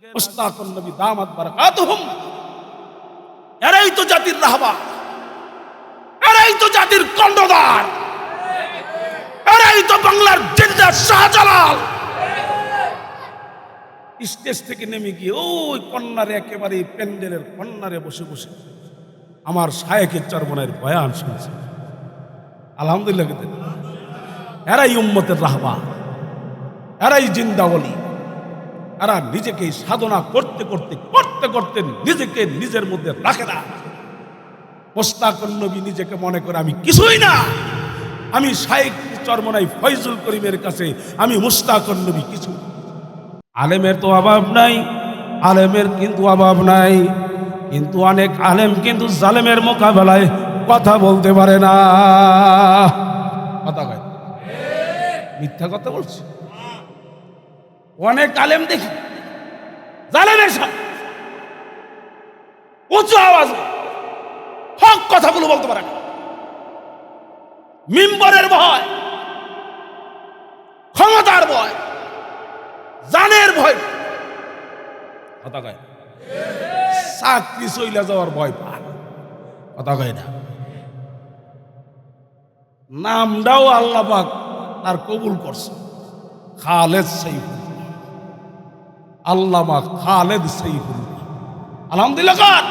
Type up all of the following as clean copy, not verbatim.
মুস্তাকুন নবী দামাত বারাকাতুহুম, এরাই তো জাতির রাহবা, এরাই তো জাতির কণ্ঠদার, এরাই তো বাংলার জিন্দা শাহজালাল। স্টেজ থেকে নেমে গিয়ে ওই কন্যারে, একেবারে প্যান্ডেলের কন্যারে বসে বসে আমার শায়েখের চরমনের বয়ান শুনছে। আলহামদুলিল্লাহ। এরাই উম্মতের রাহবা, এরাই জিন্দাওয়ালি। এরা নিজেকে সাধনা করতে করতে করতে করতে নিজেকে নিজের মধ্যে রাখে না। মুস্তাকুন নবী নিজেকে মনে করে আমি কিছুই না, আমি শায়েখ চরমনাই ফয়জুল করিমের কাছে আমি মুস্তাকুন নবী কিছু। আলেমের তো অভাব নাই, আলেমের কিন্তু অভাব নাই, কিন্তু অনেক আলেম কিন্তু জালেমের মোকাবেলায় কথা বলতে পারে না। কথা কয়, মিথ্যা কথা বলছে। অনেক আলেম দেখি জালেমের সাথে উঁচু আওয়াজ হক কথাগুলো বলতে পারে না। মিম্বরের ভয়, ক্ষমতার ভয়, জানের ভয়, কথা কয়, চাকরি চইলা যাওয়ার ভয় পায়, কথা কয় না। নামটাও আল্লাহ পাক তার কবুল করছে, খালেদ সাইফুল্লাহ, আল্লামা খালেদ সাইফুল্লাহ। আলহামদুলিল্লাহ। কার?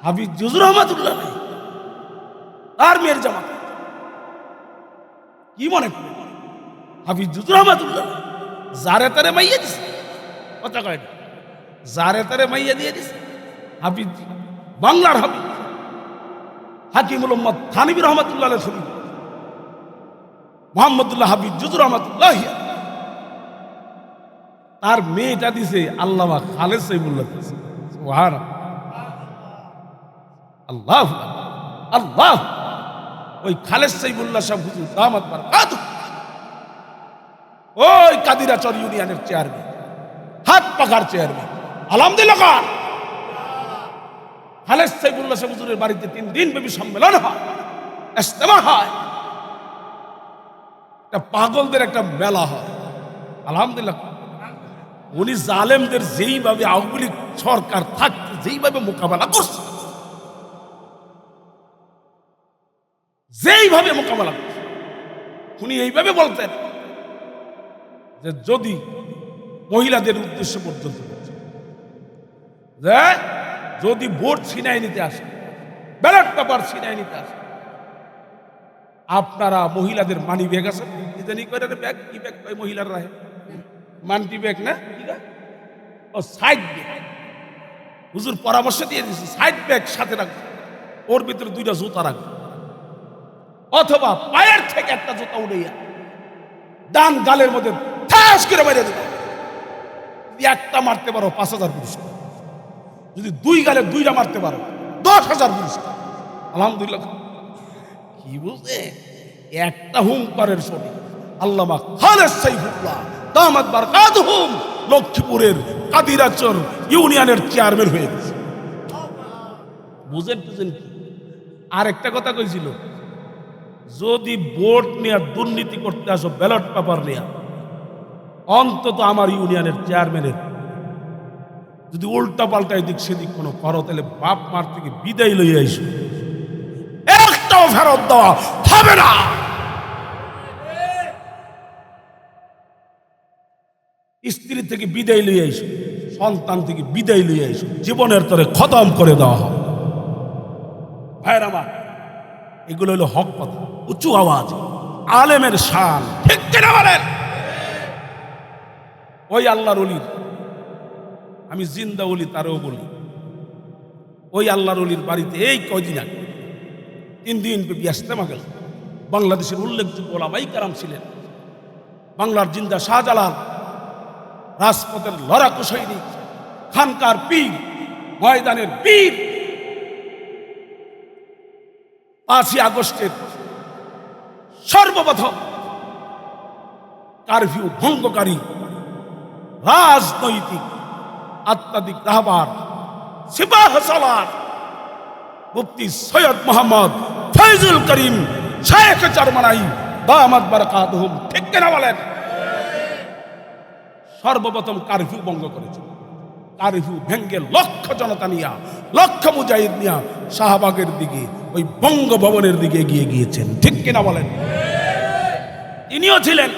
হাফিজ জুজুর রহমাতুল্লাহ তার মেয়ের জামাত। কি মনে করে হাফিজ জুজুর রহমাতুল্লাহ যারে তারে মাইয়া দিছে, কথা কয় না, যারে তারে মাইয়া দিয়ে দিছে। হাফিজ বাংলার হাফিজ হাকিমুল উম্মত থানভী রহমাতুল্লাহ আলাইহি শরীফ মুহাম্মদুল্লাহ হাফিজ জুজুর রহমাতুল্লাহ, তার মেয়েটা দিছে আল্লামা খালেদ সাইফুল্লাহ দিছে। সুবহানাল্লাহ, আল্লাহ আল্লাহ। ওই খালেদ সাইফুল্লাহ সাহেব হুজুর দামাত বারাকাতুহু, ওই কাদিরাচর ইউনিয়নের চেয়ারম্যান, হাত পাখার চেয়ারম্যান। আলহামদুলিল্লাহ। কার? খালেদ সাইফুল্লাহ সাহেব হুজুরের বাড়িতে 3 দিন ব্যাপী সম্মেলন হয়, ইজতেমা হয়, একটা পাগলদের একটা মেলা হয়। আলহামদুলিল্লাহ। উনি জালেমদের যেইভাবে আওয়ামী লীগ সরকার থাকতে যেইভাবে মোকাবেলা করছে, যেইভাবে মোকাবেলা করছে, উনি এইভাবে বলতেন যে যদি মহিলাদের উদ্দেশ্য পর্যন্ত বলছে যে যদি ভোট ছিনাই নিতে আসে, ব্যালট পেপার ছিনাই নিতে আসে, আপনারা মহিলাদের মানি ব্যাগ আছে, ব্যাগ কি ব্যাগ পায় মহিলার রাহে, মানি ব্যাগ না, ও সাইড ব্যাগ। হুজুর পরামর্শ দিয়ে দিয়েছে সাইড ব্যাগ সাথে রাখবে, ওর ভিতরে 2টা জুতা রাখবে, অথবা পায়ের থেকে একটা জুতা উড়াইয়া ডান গালের মধ্যে ঠাস করে মেরে দেবে। যদি একটা মারতে পারো 5,000 পুরস্কার, যদি 2 গালে 2টা মারতে পারো 10,000 পুরস্কার। আলহামদুলিল্লাহ। কি বুঝে একটা হুঙ্কারের শোনে আল্লামা খালেদ সাইফুল্লাহ দামাত বারাকাতুহুম লক্ষ্মীপুরের কাদিরাচর ইউনিয়নের চেয়ারম্যান হয়ে গেছে। বুঝেন বুঝেন কি? আরেকটা কথা কইছিল, যদি ভোট নিয়ে দুর্নীতি করতে আসো, ব্যালট পেপার নিয়ে, অন্তত আমার ইউনিয়নের চেয়ারম্যানের যদি উল্টা পাল্টা এদিক সেদিক কোনো করো, তাহলে বাপ মার থেকে বিদায় লইয়া আইসো, একটাও ফেরত দেওয়া হবে না। স্ত্রী থেকে বিদায় লইয়া আইসো, সন্তান থেকে বিদায় লইয়া আইসো, জীবনের তরে খতম করে দেওয়া হবে। ভাইয়ের আমার, এগুলো হলো হক কথা, উঁচু আওয়াজ, আলেমের শান, ঠিক কিনা বলেন? ওই আল্লাহর ওলির, আমি জিন্দা ওলি তারও বলি, ওই আল্লাহর ওলির বাড়িতে এই কয়দিন আগে 3 দিন ব্যাপী ইজতেমা গেল। বাংলাদেশের উল্লেখযোগ্য ওলামায়ে কেরাম ছিলেন, বাংলার জিন্দা শাহজালাল, রাজপথের লড়াকু সৈনিক, খানকার পীর, ময়দানের পীর। 5ই আগস্টের সর্বপ্রথম কারফিউ ভঙ্গকারী রাজনৈতিক আধ্যাত্মিক রাহবার সিপাহ সালার মুফতি সৈয়দ মোহাম্মদ ফয়জুল করিম শায়েখ চরমনাই দামাত বারাকাতুহুম, ঠিক কিনা বলেন? সর্বপ্রথম কারফিউ ভঙ্গ করেছে। কারফিউ ভেঙ্গে লক্ষ জনতা নিয়া, লক্ষ মুজাহিদ নিয়া শাহবাগের দিকে, ওই বঙ্গভবনের দিকে এগিয়ে গিয়েছেন। ঠিক কিনা বলেন? তিনিও ছিলেন।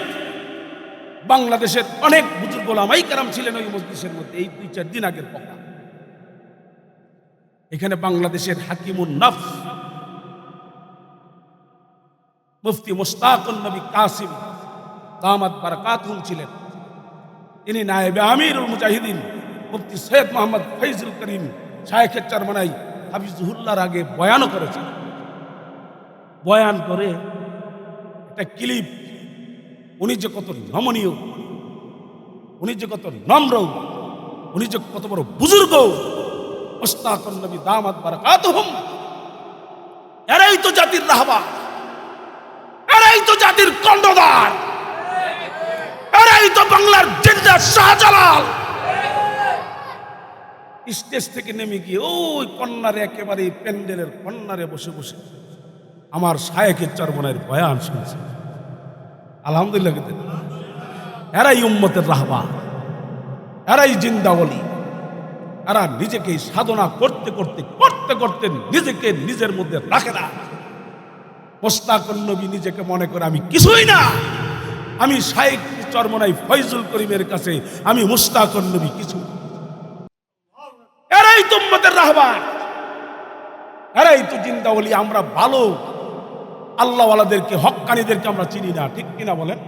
বাংলাদেশের অনেক বুজুর্গ ওলামায়ে কেরাম ছিলেন ওই মজলিসের মধ্যে। এই 2-4 দিন আগের কথা। এখানে বাংলাদেশের হাকিমুন নফস মুফতি মুশতাকুন নবী কাসিম দামাত বারাকাতুহুম ছিলেন। তিনি নায়েবে আমিরুল মুজাহিদিন মুফতি সৈয়দ মোহাম্মদ ফৈজুল করিম শায়েখে চরমনাই হাফিজুল্লাহর আগে বয়ানও করেছেন। বয়ান করে একটা ক্লিপ, উনি যে কত নমনীয়, উনি যে কত নম্র, উনি যে কত বড় বুজুর্গ, মুশতাকুন নবী দামাত বারাকাতুহুম, এরাই তো জাতির রাহবার, এরাই তো জাতির কণ্ঠদার, এরাই তো বাংলার জিন্দা শাহজালাল। স্টেজ থেকে নেমে গিয়ে ওই কন্যারে, একেবারে প্যান্ডেলের কন্যারে বসে বসে আমার শায়েখে চরমনাইয়ের বয়ান শুনছে। আলহামদুলিল্লাহ। এরাই উম্মতের রাহবার, এরাই জিন্দা ওলি। এরা নিজেকে সাধনা করতে করতে করতে করতে নিজেকে নিজের মধ্যে রাখে না। মুশতাকুন নবী নিজেকে মনে করে আমি কিছুই না, আমি শায়েখ চরমনাই ফয়জুল করিমের কাছে আমি মুশতাকুন নবী কিছু। এরাই তো উম্মতের রাহবার, এরাই তো জিন্দা ওলি। আমরা ভালো আল্লাহওয়ালাদেরকে, হক্কানীদেরকে আমরা চিনি না। ঠিক কিনা বলেন?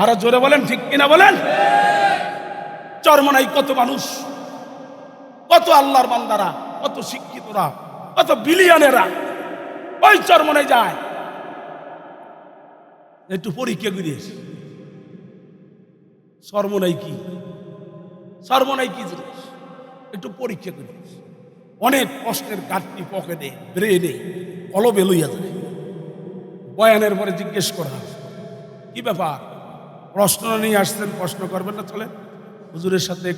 আরো জোরে বলেন, ঠিক কিনা বলেন? চরমনাই কত মানুষ, কত আল্লাহর বান্দারা, কত শিক্ষিতরা, কত বিলিয়নেরা ওই চরমনাই যায়। একটু পরীক্ষা করিস চরমনাই কি, চরমনাই কি জিনিস একটু পরীক্ষা করিস। অনেক কষ্টের গাঁটটি পকেটে, ব্রেনে, কলবে লইয়া যায়। বয়ানের পরে জিজ্ঞেস করা, কি ব্যাপার, প্রশ্ন নিয়ে আসছেন, প্রশ্ন করবেন না? চলে হুজুরের সাথে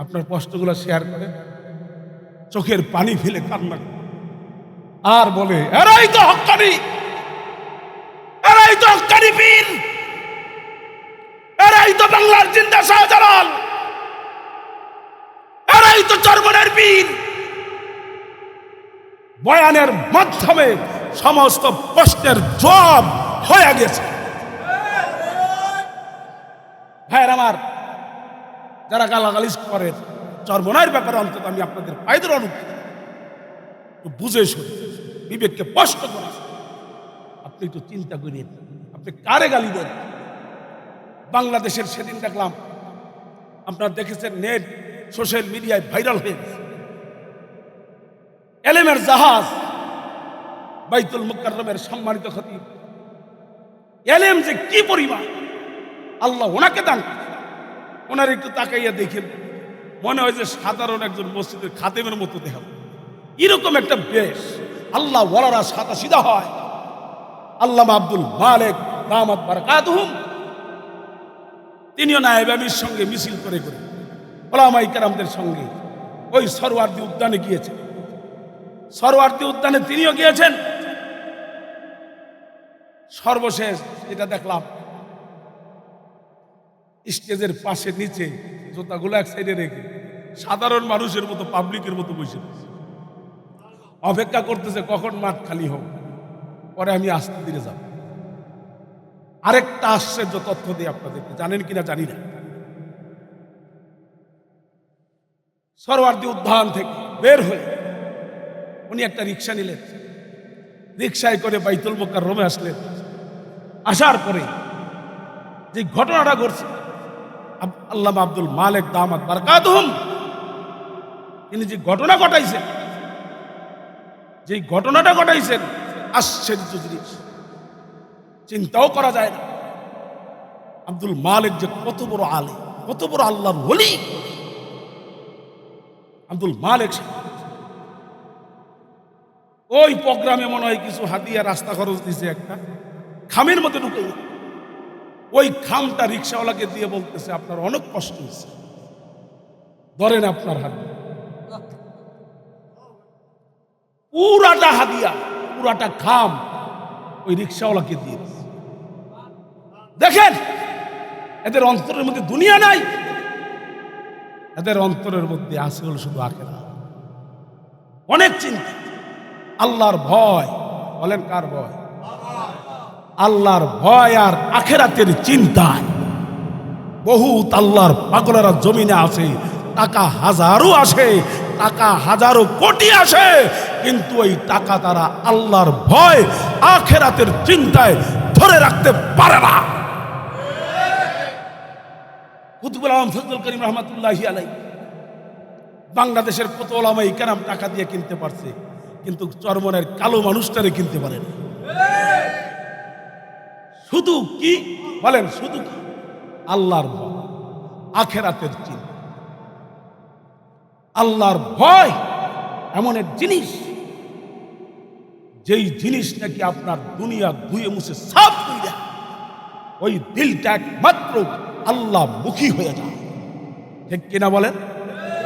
আপনার প্রশ্নগুলো শেয়ার করেন। চোখের পানি ফেলে কান্না আর বলে, এরাই তো হক্কানি, এরাই তো হক্কানি পীর, এরাই তো বাংলার জিন্দা শাহজালাল, এরাই তো চরমনাইয়ের পীর। বয়ানের মাধ্যমে সমস্ত প্রশ্নের জবাব হয়ে গেছে। ভাইয়ের আমার, যারা গালাগালিজ করেন চরমনাইয়ের ব্যাপারে, অন্তত আমি আপনাদের পায়দের অনুভূতি একটু বুঝে শুনে বিবেককে স্পষ্ট করা। আপনি একটু চিন্তা করেন, আপনি কারে গালি দেন? বাংলাদেশের সেদিন দেখলাম, আপনারা দেখেছেন, নেট সোশ্যাল মিডিয়ায় ভাইরাল হয়ে গেছে। এলেমের জাহাজ বাইতুল মুকাররমের সম্মানিত খতিব, এলেম যে কি পরিমাণ আল্লাহ ওনাকে দান করেছে। ওনার একটু তাকাইয়া দেখেন, মনে হয় যে সাধারণ একজন মসজিদের খাদেমের মতো দেখা। এরকম একটা বেশ আল্লাহ ওয়ালারা সাদা সিধা হয়। আল্লামা আব্দুল মালেক দামাত বারাকাতুহুম, তিনিও নায়েবে আমির সঙ্গে মিছিল করে করে ওলামায়ে কেরামদের সঙ্গে ওই সরওয়ার্দী উদ্যানে গিয়েছেন। সরওয়ার্দী উদ্যানে তিনিও গিয়েছেন। সর্বশেষ যেটা দেখলাম, স্টেজের পাশে নিচে জুতাগুলো এক সাইডে রেখে সাধারণ মানুষের মতো, পাবলিকের মতো বসে অপেক্ষা করতেছে কখন মাঠ খালি হোক, পরে আমি আস্তে ধীরে যাব। আরেকটা আশ্চর্য তথ্য দিই আপনাদেরকে, জানেন কিনা জানি না। সরওয়ার্দী উদ্যান থেকে বের হয়ে উনি একটা রিক্সা নিলেন। রিক্সায় করে বাইতুল মুকাররমে আসলেন। আসার পরে যে ঘটনাটা ঘটছে, আল্লামা আব্দুল মালেক দামাত বারাকাতুহুম তিনি যে ঘটনা ঘটাইছেন, যে ঘটনাটা ঘটাইছেন, আশ্চর্য জিনিস, চিন্তাও করা যায় না। আব্দুল মালেক যে কত বড় আলেম, কত বড় আল্লাহর ওলি। আব্দুল মালেক ওই প্রোগ্রামে মনে হয় কিছু হাতিয়া রাস্তা খরচ দিয়েছে, একটা খামের মধ্যে ঢুকে, ওই খামটা রিক্সাওয়ালাকে দিয়ে বলতেছে, আপনার অনেক কষ্ট হয়েছে, ধরেন আপনার হাত। পুরাটা হাদিয়া, পুরাটা খাম ওই রিক্সাওয়ালাকে দিয়ে। দেখেন এদের অন্তরের মধ্যে দুনিয়া নাই, এদের অন্তরের মধ্যে আছে হলো শুধু আখিরাত। অনেক চিন্তা, আল্লাহর ভয়। বলেন কার ভয়? আল্লাহর ভয় আর আখিরাতের চিন্তায় বহুত আল্লাহর পাগলেরা জমিনে আছে, টাকা হাজারো আসে, টাকা হাজারো কোটি আসে, কিন্তু ওই টাকা তারা আল্লাহর ভয় আখিরাতের চিন্তায় ধরে রাখতে পারে না। কুতুবুল আলম ফজলুল করিম রহমাতুল্লাহি আলাইহি বাংলাদেশের কত ওলামায়ে কেরাম টাকা দিয়ে কিনতে পারছে, কিন্তু চরমনের কালো মানুষটারে কিনতে পারে না। শুধু কি বলেন? শুধু কি? আল্লাহর ভয়, আখিরাতের চিন্তা। আল্লাহর ভয় এমন এক জিনিস, যেই জিনিস নাকি আপনার দুনিয়া ধুয়ে মুছে সাফ করে দেয়। ওই দিলটা একমাত্র আল্লাহ মুখী হয়ে যায়। ঠিক কিনা বলেন?